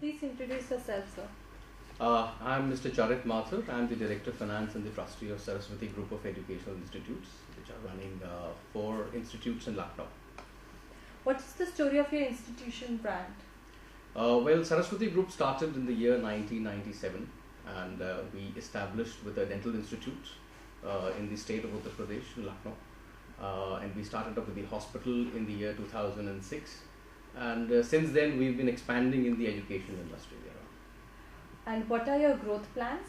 Please introduce yourself, sir. I'm Mr. Charit Mathur. I'm the Director of Finance and the Trustee of Saraswati Group of Educational Institutes, which are running 4 institutes in Lucknow. What is the story of your institution brand? Well, Saraswati Group started in the year 1997, and we established with a dental institute in the state of Uttar Pradesh, in Lucknow. And we started up with the hospital in the year 2006. And since then, we've been expanding in the education industry there. And what are your growth plans?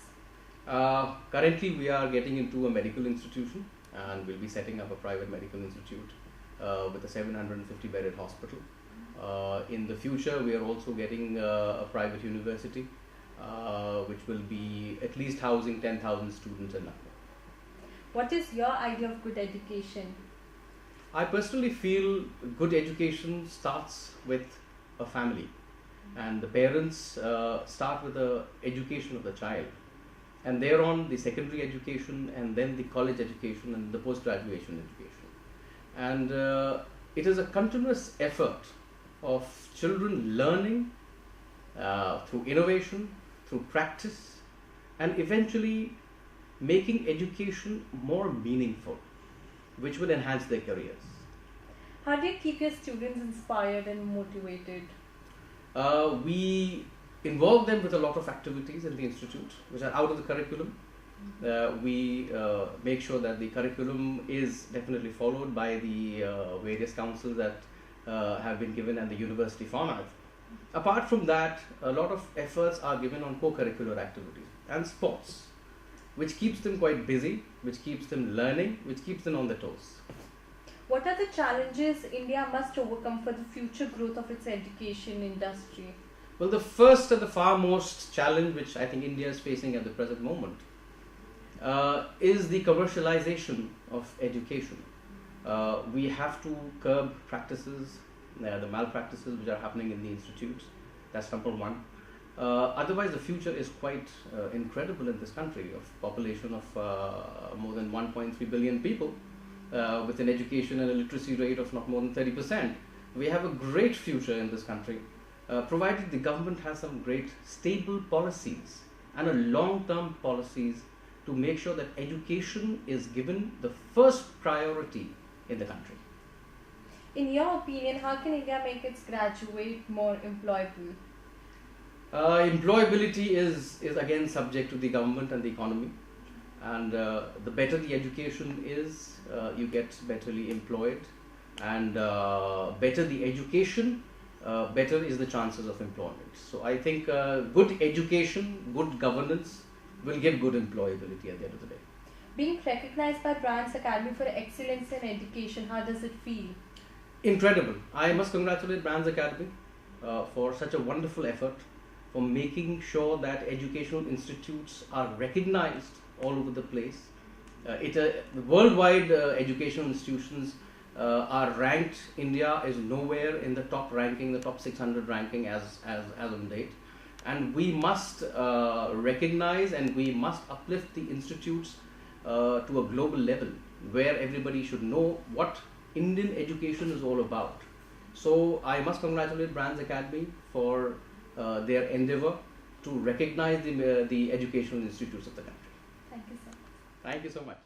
Currently, we are getting into a medical institution, and we'll be setting up a private medical institute with a 750-bedded hospital. In the future, we are also getting a private university, which will be at least housing 10,000 students in Lucknow. What is your idea of good education? I personally feel good education starts with a family, and the parents start with the education of the child, and thereon the secondary education, and then the college education, and the post-graduation education. And it is a continuous effort of children learning through innovation, through practice, and eventually making education more meaningful, which will enhance their careers. How do you keep your students inspired and motivated? We involve them with a lot of activities in the institute, which are out of the curriculum. We make sure that the curriculum is definitely followed by the various councils that have been given and the university format. Apart from that, a lot of efforts are given on co-curricular activities and sports, which keeps them quite busy, which keeps them learning, which keeps them on their toes. What are the challenges India must overcome for the future growth of its education industry? Well, the first and the foremost challenge which I think India is facing at the present moment is the commercialization of education. We have to curb practices, the malpractices which are happening in the institutes. That's number one. Otherwise, the future is quite incredible in this country, of population of more than 1.3 billion people, with an education and a literacy rate of not more than 30%. We have a great future in this country, provided the government has some great stable policies and a long-term policies to make sure that education is given the first priority in the country. In your opinion, how can India make its graduate more employable? Employability is again subject to the government and the economy, and the better the education is, you get betterly employed, and better the education, better is the chances of employment. So I think good education, good governance will give good employability at the end of the day. Being recognized by Brands Academy for excellence in education, how does it feel? Incredible. I must congratulate Brands Academy for such a wonderful effort, for making sure that educational institutes are recognized all over the place. Worldwide educational institutions are ranked. India is nowhere in the top ranking, the top 600 ranking as on date. And we must recognize and we must uplift the institutes to a global level, where everybody should know what Indian education is all about. So I must congratulate Brands Academy for their endeavor to recognize the educational institutes of the country. Thank you so much. Thank you so much.